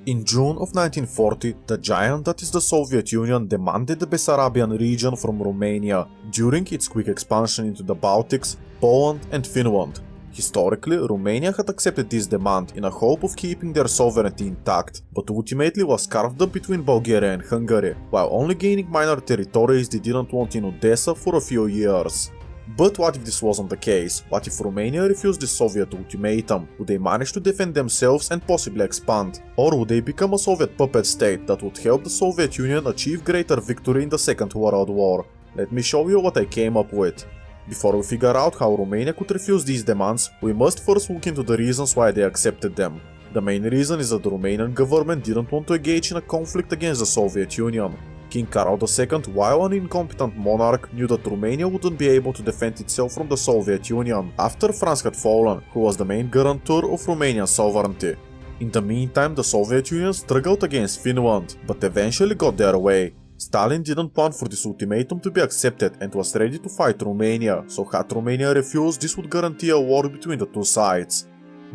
In June of 1940, the giant that is the Soviet Union demanded the Bessarabian region from Romania during its quick expansion into the Baltics, Poland and Finland. Historically, Romania had accepted this demand in a hope of keeping their sovereignty intact, but ultimately was carved up between Bulgaria and Hungary, while only gaining minor territories they didn't want in Odessa for a few years. But what if this wasn't the case? What if Romania refused the Soviet ultimatum? Would they manage to defend themselves and possibly expand? Or would they become a Soviet puppet state that would help the Soviet Union achieve greater victory in the Second World War? Let me show you what I came up with. Before we figure out how Romania could refuse these demands, we must first look into the reasons why they accepted them. The main reason is that the Romanian government didn't want to engage in a conflict against the Soviet Union. King Carol II, while an incompetent monarch, knew that Romania wouldn't be able to defend itself from the Soviet Union after France had fallen, who was the main guarantor of Romanian sovereignty. In the meantime, the Soviet Union struggled against Finland, but eventually got their way. Stalin didn't want for this ultimatum to be accepted and was ready to fight Romania, so had Romania refused, this would guarantee a war between the two sides.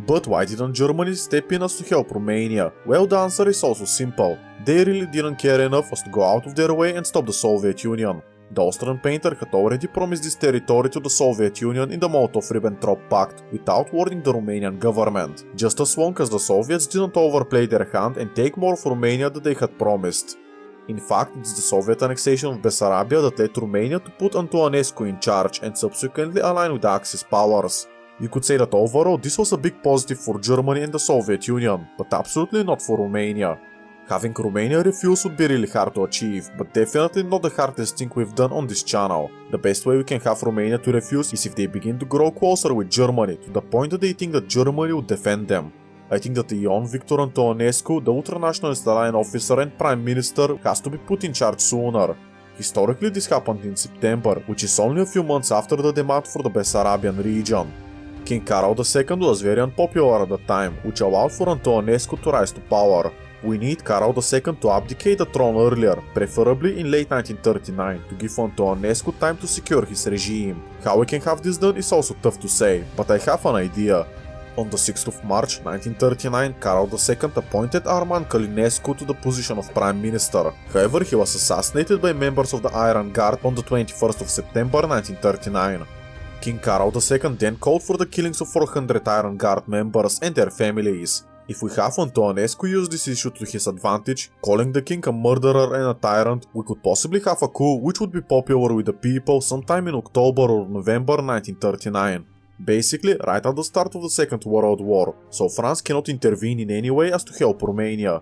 But why didn't Germany step in as to help Romania? Well, the answer is also simple. They really didn't care enough as to go out of their way and stop the Soviet Union. The Austrian painter had already promised this territory to the Soviet Union in the Molotov-Ribbentrop Pact without warning the Romanian government, just as long as the Soviets didn't overplay their hand and take more of Romania than they had promised. In fact, it's the Soviet annexation of Bessarabia that led Romania to put Antonescu in charge and subsequently align with the Axis powers. You could say that overall this was a big positive for Germany and the Soviet Union, but absolutely not for Romania. Having Romania refuse would be really hard to achieve, but definitely not the hardest thing we've done on this channel. The best way we can have Romania to refuse is if they begin to grow closer with Germany, to the point that they think that Germany would defend them. I think that the young Victor Antonescu, the ultranationalist alliance officer and prime minister, has to be put in charge sooner. Historically, this happened in September, which is only a few months after the demand for the Bessarabian region. King Carol II was very unpopular at the time, which allowed for Antonescu to rise to power. We need Carol II to abdicate the throne earlier, preferably in late 1939, to give Antonescu time to secure his regime. How we can have this done is also tough to say, but I have an idea. On the 6th of March 1939, Carol II appointed Arman Călinescu to the position of Prime Minister. However, he was assassinated by members of the Iron Guard on the 21st of September 1939. King Carol II then called for the killings of 400 Iron Guard members and their families. If we have Antonescu use this issue to his advantage, calling the king a murderer and a tyrant, we could possibly have a coup which would be popular with the people sometime in October or November 1939. Basically, right at the start of the Second World War, so France cannot intervene in any way as to help Romania.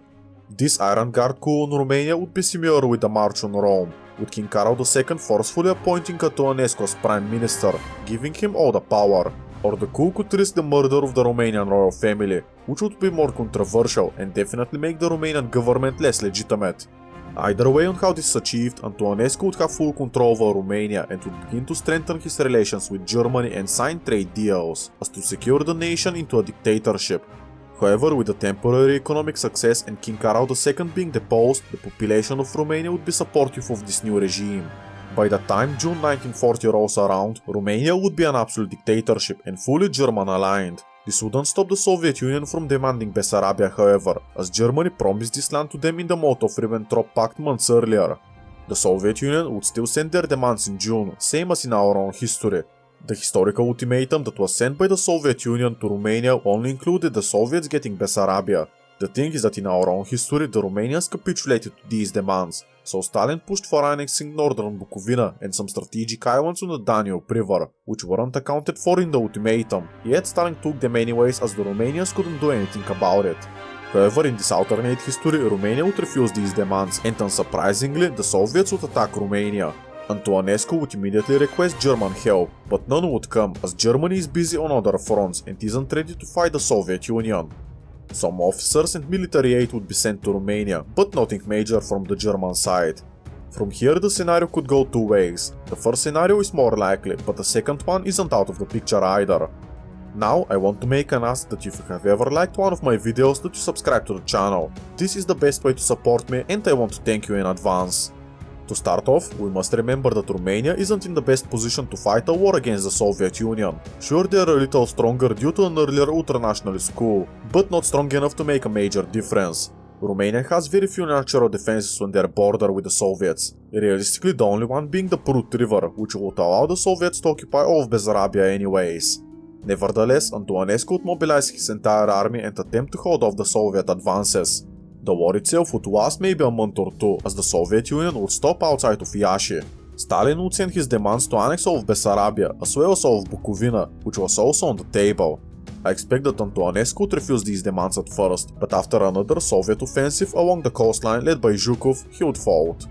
This Iron Guard coup in Romania would be similar with the March on Rome, with King Carol II forcefully appointing Antonescu as Prime Minister, giving him all the power. Or the coup could risk the murder of the Romanian royal family, which would be more controversial and definitely make the Romanian government less legitimate. Either way on how this is achieved, Antonescu would have full control over Romania and would begin to strengthen his relations with Germany and sign trade deals, as to secure the nation into a dictatorship. However, with the temporary economic success and King Carol II being deposed, the population of Romania would be supportive of this new regime. By the time June 1940 rolls around, Romania would be an absolute dictatorship and fully German-aligned. This wouldn't stop the Soviet Union from demanding Bessarabia, however, as Germany promised this land to them in the Molotov-Ribbentrop Pact months earlier. The Soviet Union would still send their demands in June, same as in our own history. The historical ultimatum that was sent by the Soviet Union to Romania only included the Soviets getting Bessarabia. The thing is that in our own history, the Romanians capitulated to these demands, so Stalin pushed for annexing northern Bukovina and some strategic islands on the Danube River, which weren't accounted for in the ultimatum, yet Stalin took them anyways as the Romanians couldn't do anything about it. However, in this alternate history, Romania would refuse these demands, and unsurprisingly, the Soviets would attack Romania. Antonescu would immediately request German help, but none would come as Germany is busy on other fronts and isn't ready to fight the Soviet Union. Some officers and military aid would be sent to Romania, but nothing major from the German side. From here the scenario could go two ways. The first scenario is more likely, but the second one isn't out of the picture either. Now I want to make an ask that if you have ever liked one of my videos that you subscribe to the channel. This is the best way to support me and I want to thank you in advance. To start off, we must remember that Romania isn't in the best position to fight a war against the Soviet Union. Sure, they are a little stronger due to an earlier ultranationalist coup, but not strong enough to make a major difference. Romania has very few natural defenses on their border with the Soviets, realistically the only one being the Prut River, which would allow the Soviets to occupy all of Bessarabia anyways. Nevertheless, Antonescu would mobilize his entire army and attempt to hold off the Soviet advances. The war itself would last maybe a month or two, as the Soviet Union would stop outside of Iași. Stalin would send his demands to annex all of Bessarabia, as well as all of Bukovina, which was also on the table. I expect that Antonescu would refuse these demands at first, but after another Soviet offensive along the coastline led by Zhukov, he would fold.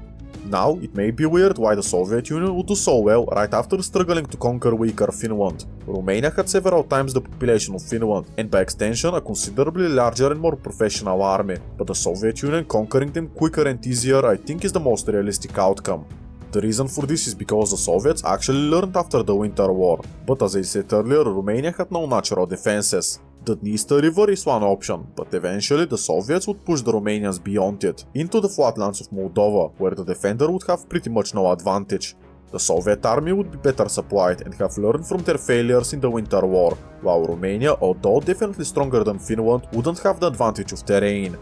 Now, it may be weird why the Soviet Union would do so well right after struggling to conquer weaker Finland. Romania had several times the population of Finland, and by extension a considerably larger and more professional army, but the Soviet Union conquering them quicker and easier I think is the most realistic outcome. The reason for this is because the Soviets actually learned after the Winter War, but as I said earlier, Romania had no natural defenses. The Dniester River is one option, but eventually the Soviets would push the Romanians beyond it, into the flatlands of Moldova, where the defender would have pretty much no advantage. The Soviet army would be better supplied and have learned from their failures in the Winter War, while Romania, although definitely stronger than Finland, wouldn't have the advantage of terrain.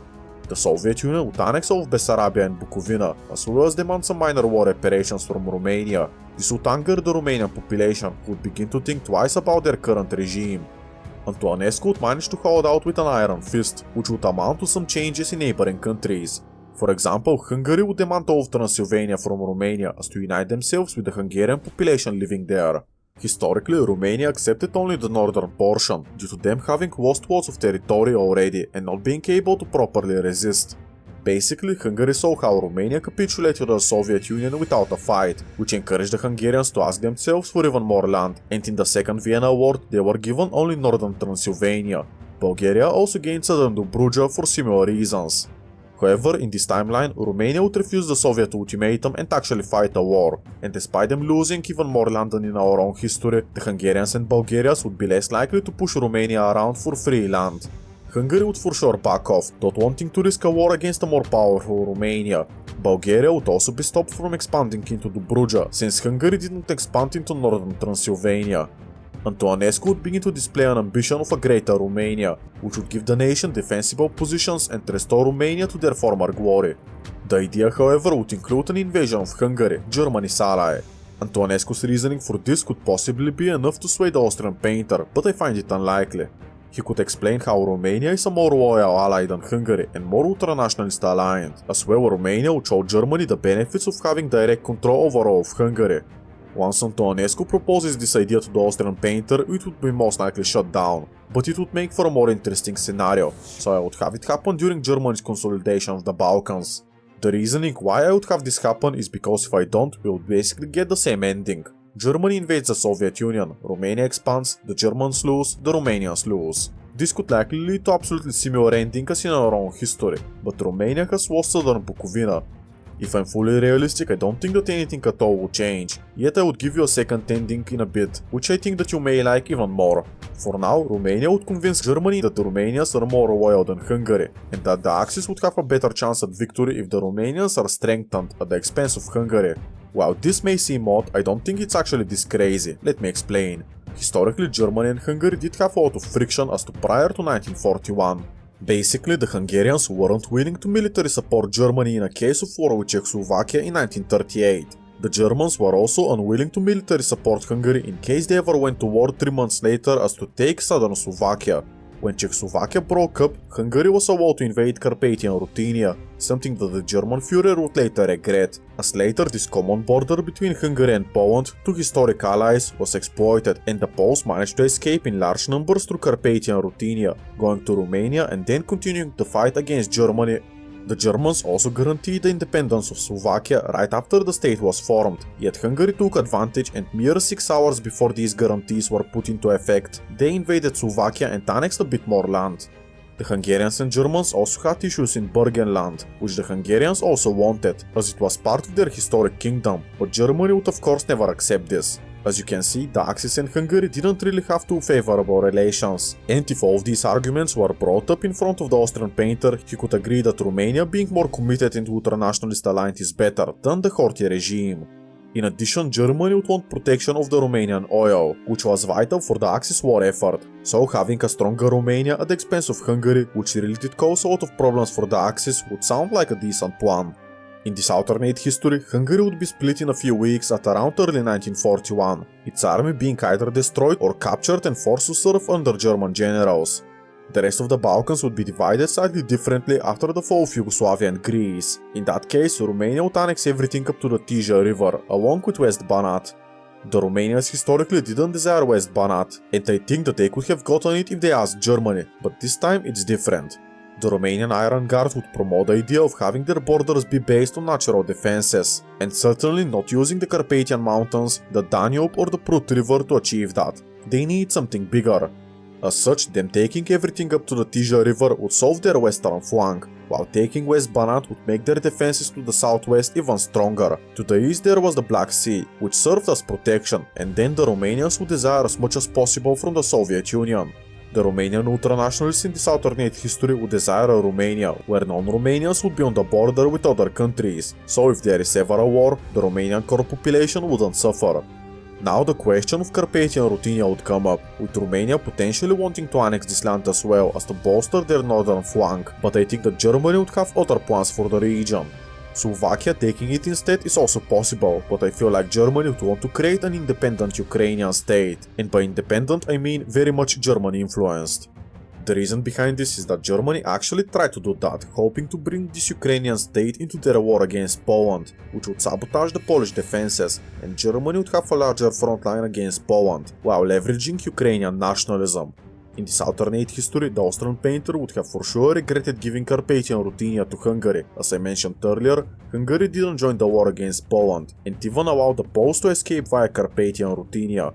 The Soviet Union would annex all of Bessarabia and Bukovina, as well as demand some minor war reparations from Romania. This would anger the Romanian population, who would begin to think twice about their current regime. Antonescu would manage to hold out with an iron fist, which would amount to some changes in neighboring countries. For example, Hungary would demand all of Transylvania from Romania as to unite themselves with the Hungarian population living there. Historically, Romania accepted only the northern portion, due to them having lost lots of territory already and not being able to properly resist. Basically, Hungary saw how Romania capitulated to the Soviet Union without a fight, which encouraged the Hungarians to ask themselves for even more land, and in the Second Vienna War they were given only northern Transylvania. Bulgaria also gained southern Dobruja for similar reasons. However, in this timeline, Romania would refuse the Soviet ultimatum and actually fight a war, and despite them losing even more land than in our own history, the Hungarians and Bulgarians would be less likely to push Romania around for free land. Hungary would for sure back off, not wanting to risk a war against a more powerful Romania. Bulgaria would also be stopped from expanding into Dobruja, since Hungary didn't expand into northern Transylvania. Antonescu would begin to display an ambition of a greater Romania, which would give the nation defensible positions and restore Romania to their former glory. The idea, however, would include an invasion of Hungary, Germany's ally. Antonescu's reasoning for this could possibly be enough to sway the Austrian painter, but I find it unlikely. He could explain how Romania is a more loyal ally than Hungary and more ultranationalist alliance, as well Romania would show Germany the benefits of having direct control over all of Hungary. Once Antonescu proposes this idea to the Austrian painter, it would be most likely shut down, but it would make for a more interesting scenario, so I would have it happen during Germany's consolidation of the Balkans. The reasoning why I would have this happen is because if I don't, we would basically get the same ending. Germany invades the Soviet Union, Romania expands, the Germans lose, the Romanians lose. This could likely lead to absolutely similar ending as in our own history, but Romania has lost southern Bukovina. If I'm fully realistic, I don't think that anything at all will change, yet I would give you a second ending in a bit, which I think that you may like even more. For now, Romania would convince Germany that the Romanians are more loyal than Hungary, and that the Axis would have a better chance at victory if the Romanians are strengthened at the expense of Hungary. While this may seem odd, I don't think it's actually this crazy, let me explain. Historically, Germany and Hungary did have a lot of friction as to prior to 1941. Basically, the Hungarians weren't willing to military support Germany in a case of war with Czechoslovakia in 1938. The Germans were also unwilling to military support Hungary in case they ever went to war 3 months later as to take southern Slovakia. When Czechoslovakia broke up, Hungary was allowed to invade Carpathian Ruthenia, something that the German Führer would later regret, as later this common border between Hungary and Poland, two historic allies, was exploited and the Poles managed to escape in large numbers through Carpathian Ruthenia, going to Romania and then continuing the fight against Germany. The Germans also guaranteed the independence of Slovakia right after the state was formed, yet Hungary took advantage and mere 6 hours before these guarantees were put into effect, they invaded Slovakia and annexed a bit more land. The Hungarians and Germans also had issues in Burgenland, which the Hungarians also wanted, as it was part of their historic kingdom, but Germany would of course never accept this. As you can see, the Axis and Hungary didn't really have too favorable relations, and if all of these arguments were brought up in front of the Austrian painter, he could agree that Romania being more committed into ultranationalist alliance is better than the Horthy regime. In addition, Germany would want protection of the Romanian oil, which was vital for the Axis war effort. So having a stronger Romania at the expense of Hungary, which really did cause a lot of problems for the Axis, would sound like a decent plan. In this alternate history, Hungary would be split in a few weeks at around early 1941, its army being either destroyed or captured and forced to serve under German generals. The rest of the Balkans would be divided slightly differently after the fall of Yugoslavia and Greece. In that case, Romania would annex everything up to the Tisa River, along with West Banat. The Romanians historically didn't desire West Banat, and I think that they could have gotten it if they asked Germany, but this time it's different. The Romanian Iron Guard would promote the idea of having their borders be based on natural defenses, and certainly not using the Carpathian Mountains, the Danube or the Prut River to achieve that. They need something bigger. As such, them taking everything up to the Tisa River would solve their western flank, while taking West Banat would make their defenses to the southwest even stronger. To the east there was the Black Sea, which served as protection, and then the Romanians would desire as much as possible from the Soviet Union. The Romanian ultranationalists in this alternate history would desire a Romania, where non-Romanians would be on the border with other countries, so if there is ever a war, the Romanian core population wouldn't suffer. Now the question of Carpathian Ruthenia would come up, with Romania potentially wanting to annex this land as well as to bolster their northern flank, but I think that Germany would have other plans for the region. Slovakia taking it instead is also possible, but I feel like Germany would want to create an independent Ukrainian state, and by independent I mean very much German influenced. The reason behind this is that Germany actually tried to do that, hoping to bring this Ukrainian state into their war against Poland, which would sabotage the Polish defenses, and Germany would have a larger front line against Poland, while leveraging Ukrainian nationalism. In this alternate history, the Austrian painter would have for sure regretted giving Carpathian Ruthenia to Hungary. As I mentioned earlier, Hungary didn't join the war against Poland, and even allowed the Poles to escape via Carpathian Ruthenia.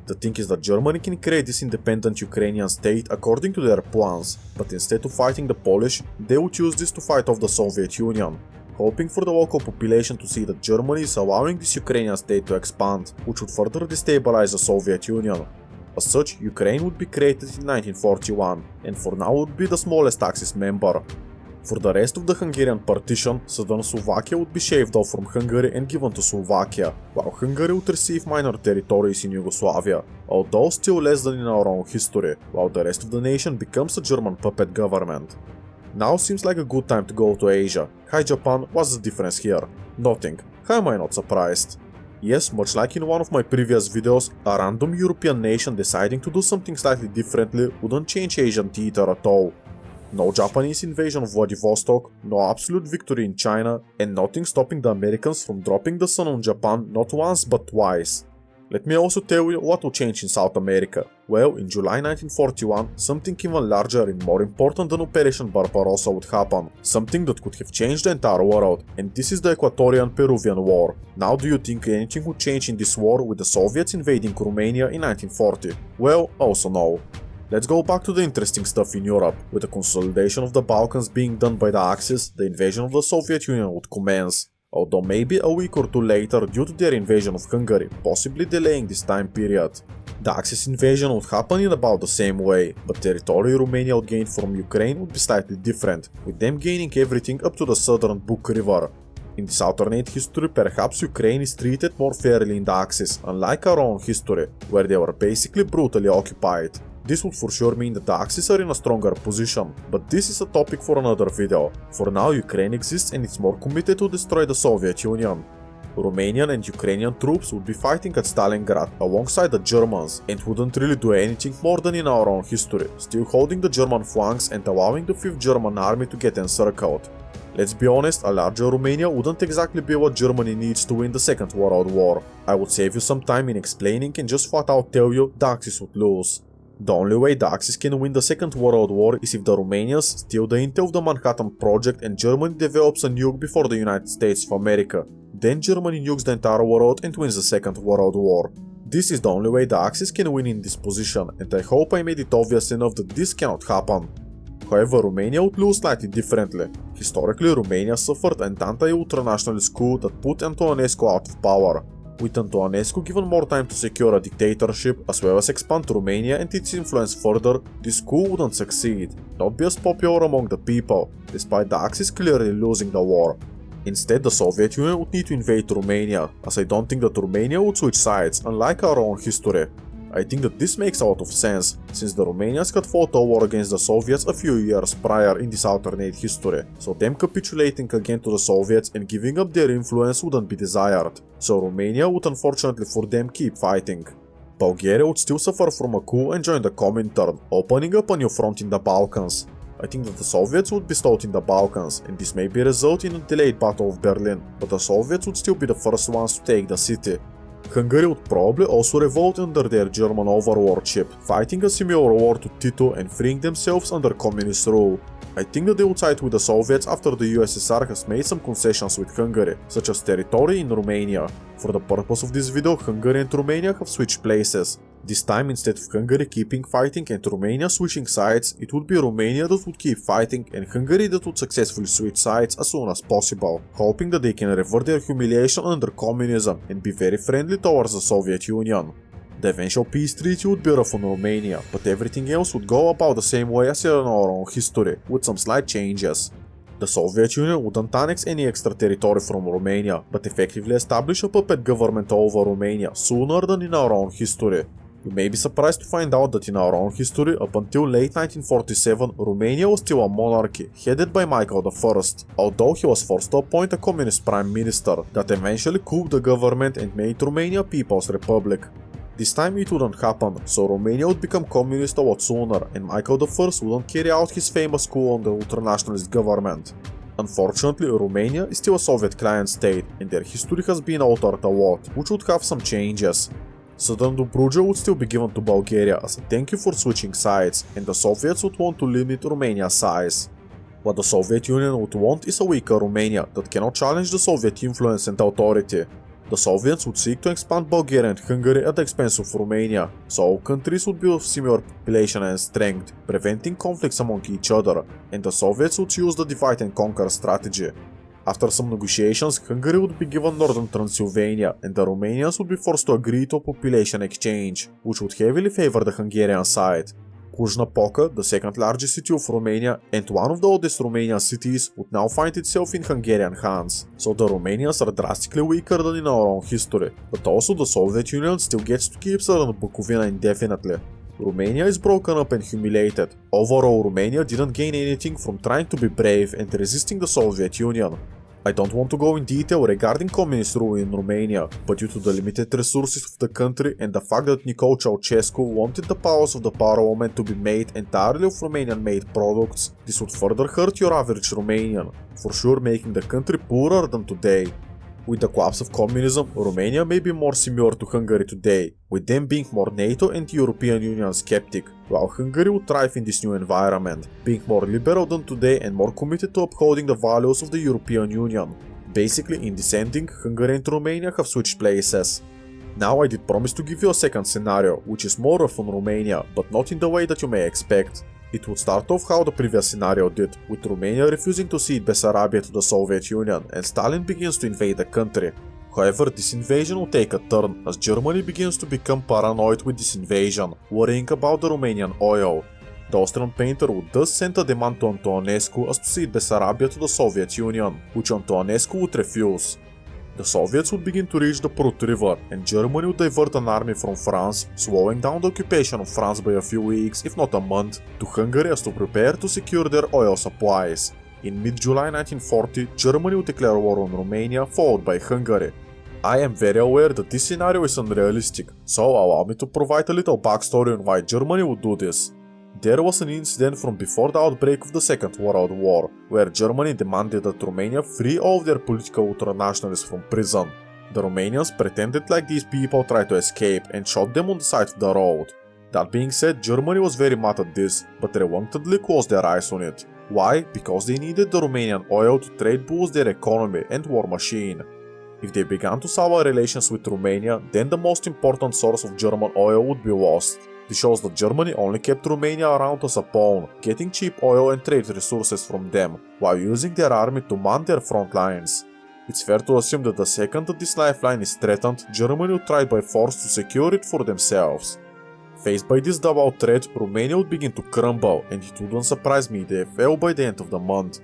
The thing is that Germany can create this independent Ukrainian state according to their plans, but instead of fighting the Polish, they would use this to fight off the Soviet Union, hoping for the local population to see that Germany is allowing this Ukrainian state to expand, which would further destabilize the Soviet Union. As such, Ukraine would be created in 1941, and for now would be the smallest Axis member. For the rest of the Hungarian partition, southern Slovakia would be shaved off from Hungary and given to Slovakia, while Hungary would receive minor territories in Yugoslavia, although still less than in our own history, while the rest of the nation becomes a German puppet government. Now seems like a good time to go to Asia. Hi Japan, what's the difference here? Nothing. How am I not surprised? Yes, much like in one of my previous videos, a random European nation deciding to do something slightly differently wouldn't change Asian theater at all. No Japanese invasion of Vladivostok, no absolute victory in China, and nothing stopping the Americans from dropping the sun on Japan not once but twice. Let me also tell you what will change in South America. Well, in July 1941, something even larger and more important than Operation Barbarossa would happen. Something that could have changed the entire world, and this is the Equatorian-Peruvian War. Now do you think anything would change in this war with the Soviets invading Romania in 1940? Well, also no. Let's go back to the interesting stuff in Europe. With the consolidation of the Balkans being done by the Axis, the invasion of the Soviet Union would commence. Although maybe a week or two later due to their invasion of Hungary, possibly delaying this time period. The Axis invasion would happen in about the same way, but territory Romania would gain from Ukraine would be slightly different, with them gaining everything up to the southern Buk River. In this alternate history, perhaps Ukraine is treated more fairly in the Axis, unlike our own history, where they were basically brutally occupied. This would for sure mean that the Axis are in a stronger position, but this is a topic for another video. For now, Ukraine exists and it's more committed to destroy the Soviet Union. Romanian and Ukrainian troops would be fighting at Stalingrad alongside the Germans and wouldn't really do anything more than in our own history, still holding the German flanks and allowing the 5th German army to get encircled. Let's be honest, a larger Romania wouldn't exactly be what Germany needs to win the Second World War. I would save you some time in explaining and just flat out tell you the Axis would lose. The only way the Axis can win the Second World War is if the Romanians steal the intel of the Manhattan Project and Germany develops a nuke before the United States of America. Then Germany nukes the entire world and wins the Second World War. This is the only way the Axis can win in this position, and I hope I made it obvious enough that this cannot happen. However, Romania would lose slightly differently. Historically, Romania suffered an anti-ultranationalist coup that put Antonescu out of power. With Antonescu given more time to secure a dictatorship as well as expand Romania and its influence further, this coup wouldn't succeed, not be as popular among the people, despite the Axis clearly losing the war. Instead, the Soviet Union would need to invade Romania, as I don't think that Romania would switch sides, unlike our own history. I think that this makes a lot of sense, since the Romanians had fought a war against the Soviets a few years prior in this alternate history, so them capitulating again to the Soviets and giving up their influence wouldn't be desired, so Romania would unfortunately for them keep fighting. Bulgaria would still suffer from a coup and join the Comintern, opening up a new front in the Balkans. I think that the Soviets would be stalled in the Balkans, and this may be result in a delayed Battle of Berlin, but the Soviets would still be the first ones to take the city. Hungary would probably also revolt under their German overlordship, fighting a similar war to Tito and freeing themselves under communist rule. I think that they would side with the Soviets after the USSR has made some concessions with Hungary, such as territory in Romania. For the purpose of this video, Hungary and Romania have switched places. This time, instead of Hungary keeping fighting and Romania switching sides, it would be Romania that would keep fighting and Hungary that would successfully switch sides as soon as possible, hoping that they can revert their humiliation under communism and be very friendly towards the Soviet Union. The eventual peace treaty would be rough on Romania, but everything else would go about the same way as in our own history, with some slight changes. The Soviet Union wouldn't annex any extra territory from Romania, but effectively establish a puppet government over Romania sooner than in our own history. You may be surprised to find out that in our own history, up until late 1947, Romania was still a monarchy, headed by Michael I, although he was forced to appoint a communist prime minister that eventually couped the government and made Romania a People's Republic. This time it wouldn't happen, so Romania would become communist a lot sooner, and Michael I wouldn't carry out his famous coup on the ultranationalist government. Unfortunately, Romania is still a Soviet client state, and their history has been altered a lot, which would have some changes. Southern Dobruja would still be given to Bulgaria as a thank you for switching sides, and the Soviets would want to limit Romania's size. What the Soviet Union would want is a weaker Romania that cannot challenge the Soviet influence and authority. The Soviets would seek to expand Bulgaria and Hungary at the expense of Romania, so all countries would be of similar population and strength, preventing conflicts among each other, and the Soviets would use the divide and conquer strategy. After some negotiations, Hungary would be given northern Transylvania, and the Romanians would be forced to agree to a population exchange, which would heavily favor the Hungarian side. Cluj-Napoca, the second largest city of Romania and one of the oldest Romanian cities, would now find itself in Hungarian hands, so the Romanians are drastically weaker than in our own history, but also the Soviet Union still gets to keep southern Bukovina indefinitely. Romania is broken up and humiliated. Overall, Romania didn't gain anything from trying to be brave and resisting the Soviet Union. I don't want to go in detail regarding communist rule in Romania, but due to the limited resources of the country and the fact that Nicol Ceausescu wanted the powers of the parliament to be made entirely of Romanian-made products, this would further hurt your average Romanian, for sure making the country poorer than today. With the collapse of communism, Romania may be more similar to Hungary today, with them being more NATO and European Union skeptic, while Hungary would thrive in this new environment, being more liberal than today and more committed to upholding the values of the European Union. Basically, in this ending, Hungary and Romania have switched places. Now I did promise to give you a second scenario, which is more rough on Romania, but not in the way that you may expect. It would start off how the previous scenario did, with Romania refusing to cede Bessarabia to the Soviet Union and Stalin begins to invade the country. However, this invasion will take a turn as Germany begins to become paranoid with this invasion, worrying about the Romanian oil. The Austrian painter would thus send a demand to Antonescu as to cede Bessarabia to the Soviet Union, which Antonescu would refuse. The Soviets would begin to reach the Prut River, and Germany would divert an army from France, slowing down the occupation of France by a few weeks, if not a month, to Hungary as to prepare to secure their oil supplies. In mid-July 1940, Germany would declare war on Romania, followed by Hungary. I am very aware that this scenario is unrealistic, so allow me to provide a little backstory on why Germany would do this. There was an incident from before the outbreak of the Second World War, where Germany demanded that Romania free all of their political ultranationalists from prison. The Romanians pretended like these people tried to escape and shot them on the side of the road. That being said, Germany was very mad at this, but reluctantly closed their eyes on it. Why? Because they needed the Romanian oil to trade boost their economy and war machine. If they began to sour relations with Romania, then the most important source of German oil would be lost. This shows that Germany only kept Romania around as a pawn, getting cheap oil and trade resources from them, while using their army to man their front lines. It's fair to assume that the second that this lifeline is threatened, Germany would try by force to secure it for themselves. Faced by this double threat, Romania would begin to crumble, and it wouldn't surprise me if they fell by the end of the month.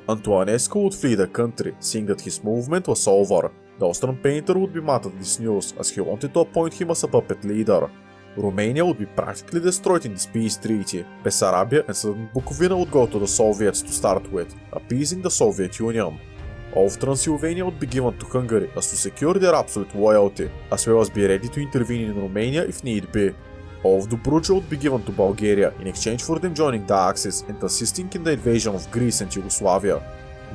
Antonescu would flee the country, seeing that his movement was over. The Austrian painter would be mad at this news, as he wanted to appoint him as a puppet leader. Romania would be practically destroyed in this peace treaty. Bessarabia and southern Bukovina would go to the Soviets to start with, appeasing the Soviet Union. All of Transylvania would be given to Hungary as to secure their absolute loyalty, as well as be ready to intervene in Romania if need be. All of Dobruja would be given to Bulgaria in exchange for them joining the Axis and assisting in the invasion of Greece and Yugoslavia.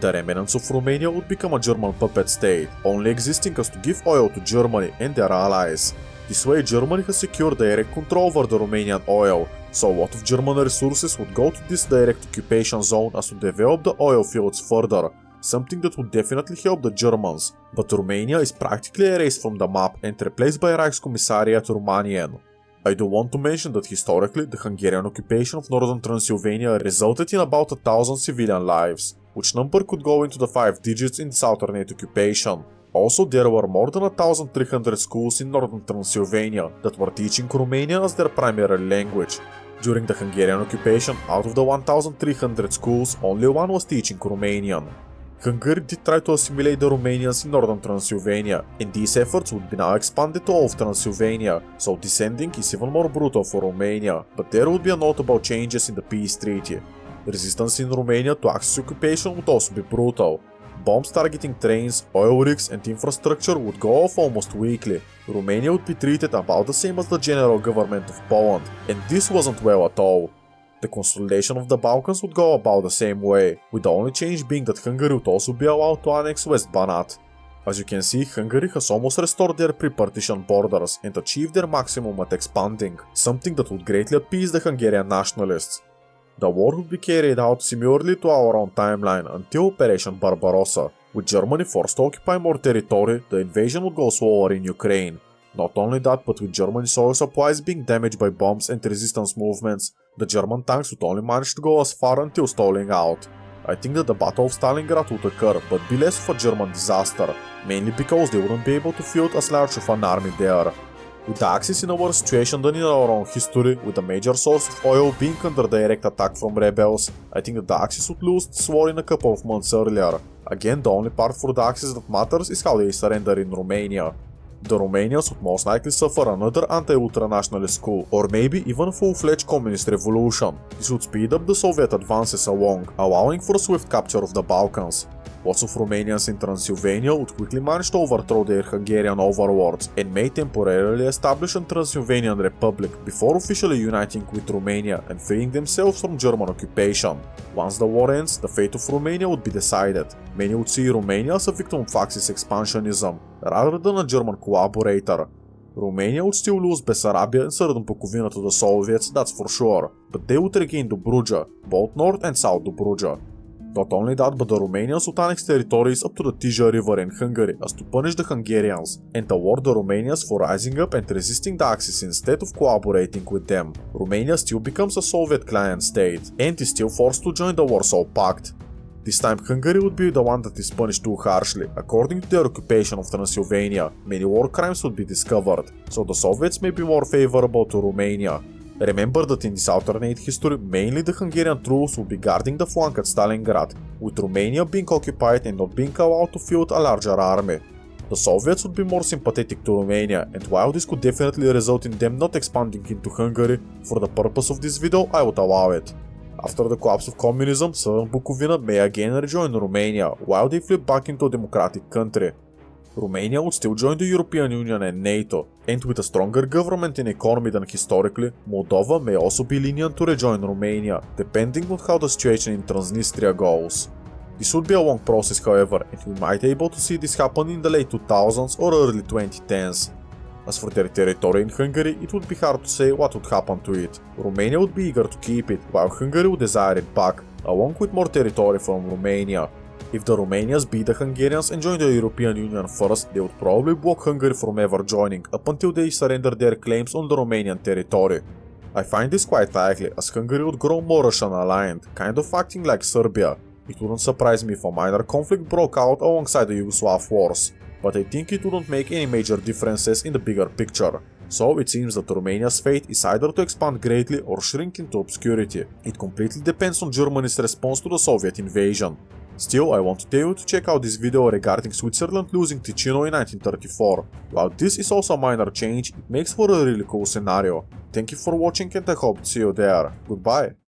The remnants of Romania would become a German puppet state, only existing as to give oil to Germany and their allies. This way Germany has secured direct control over the Romanian oil, so a lot of German resources would go to this direct occupation zone as to develop the oil fields further, something that would definitely help the Germans, but Romania is practically erased from the map and replaced by Reichskommissariat Romanian. I do want to mention that historically the Hungarian occupation of northern Transylvania resulted in about 1,000 civilian lives, which number could go into the 5 digits in this alternate occupation. Also, there were more than 1,300 schools in northern Transylvania that were teaching Romanian as their primary language. During the Hungarian occupation, out of the 1,300 schools, only one was teaching Romanian. Hungary did try to assimilate the Romanians in northern Transylvania, and these efforts would be now expanded to all of Transylvania, so this ending is even more brutal for Romania, but there would be a notable changes in the peace treaty. Resistance in Romania to Axis occupation would also be brutal. Bombs targeting trains, oil rigs and infrastructure would go off almost weekly. Romania would be treated about the same as the general government of Poland, and this wasn't well at all. The consolidation of the Balkans would go about the same way, with the only change being that Hungary would also be allowed to annex West Banat. As you can see, Hungary has almost restored their pre-partition borders and achieved their maximum at expanding, something that would greatly appease the Hungarian nationalists. The war would be carried out similarly to our own timeline until Operation Barbarossa. With Germany forced to occupy more territory, the invasion would go slower in Ukraine. Not only that, but with Germany's oil supplies being damaged by bombs and resistance movements, the German tanks would only manage to go as far until stalling out. I think that the Battle of Stalingrad would occur, but be less of a German disaster, mainly because they wouldn't be able to field as large of an army there. With the Axis in a worse situation than in our own history, with a major source of oil being under direct attack from rebels, I think that the Axis would lose this war in a couple of months earlier. Again, the only part for the Axis that matters is how they surrender in Romania. The Romanians would most likely suffer another anti-ultranationalist coup, or maybe even a full-fledged communist revolution. This would speed up the Soviet advances along, allowing for a swift capture of the Balkans. Lots of Romanians in Transylvania would quickly manage to overthrow their Hungarian overlords and may temporarily establish a Transylvanian Republic before officially uniting with Romania and freeing themselves from German occupation. Once the war ends, the fate of Romania would be decided. Many would see Romania as a victim of Axis expansionism, rather than a German collaborator. Romania would still lose Bessarabia and southern Bukovina to the Soviets, that's for sure, but they would regain Dobruja, both North and South Dobruja. Not only that, but the Romanians would annex territories up to the Tisa River in Hungary as to punish the Hungarians and award the Romanians for rising up and resisting the Axis instead of collaborating with them. Romania still becomes a Soviet client state and is still forced to join the Warsaw Pact. This time Hungary would be the one that is punished too harshly. According to their occupation of Transylvania, many war crimes would be discovered, so the Soviets may be more favorable to Romania. Remember that in this alternate history, mainly the Hungarian troops would be guarding the flank at Stalingrad, with Romania being occupied and not being allowed to field a larger army. The Soviets would be more sympathetic to Romania, and while this could definitely result in them not expanding into Hungary, for the purpose of this video I would allow it. After the collapse of communism, southern Bukovina may again rejoin Romania, while they flip back into a democratic country. Romania would still join the European Union and NATO, and with a stronger government and economy than historically, Moldova may also be lenient to rejoin Romania, depending on how the situation in Transnistria goes. This would be a long process, however, and we might be able to see this happen in the late 2000s or early 2010s. As for their territory in Hungary, it would be hard to say what would happen to it. Romania would be eager to keep it, while Hungary would desire it back, along with more territory from Romania. If the Romanians beat the Hungarians and join the European Union first, they would probably block Hungary from ever joining, up until they surrender their claims on the Romanian territory. I find this quite likely, as Hungary would grow more Russian-aligned, kind of acting like Serbia. It wouldn't surprise me if a minor conflict broke out alongside the Yugoslav wars, but I think it wouldn't make any major differences in the bigger picture. So it seems that Romania's fate is either to expand greatly or shrink into obscurity. It completely depends on Germany's response to the Soviet invasion. Still, I want to tell you to check out this video regarding Switzerland losing Ticino in 1934. While this is also a minor change, it makes for a really cool scenario. Thank you for watching and I hope to see you there. Goodbye.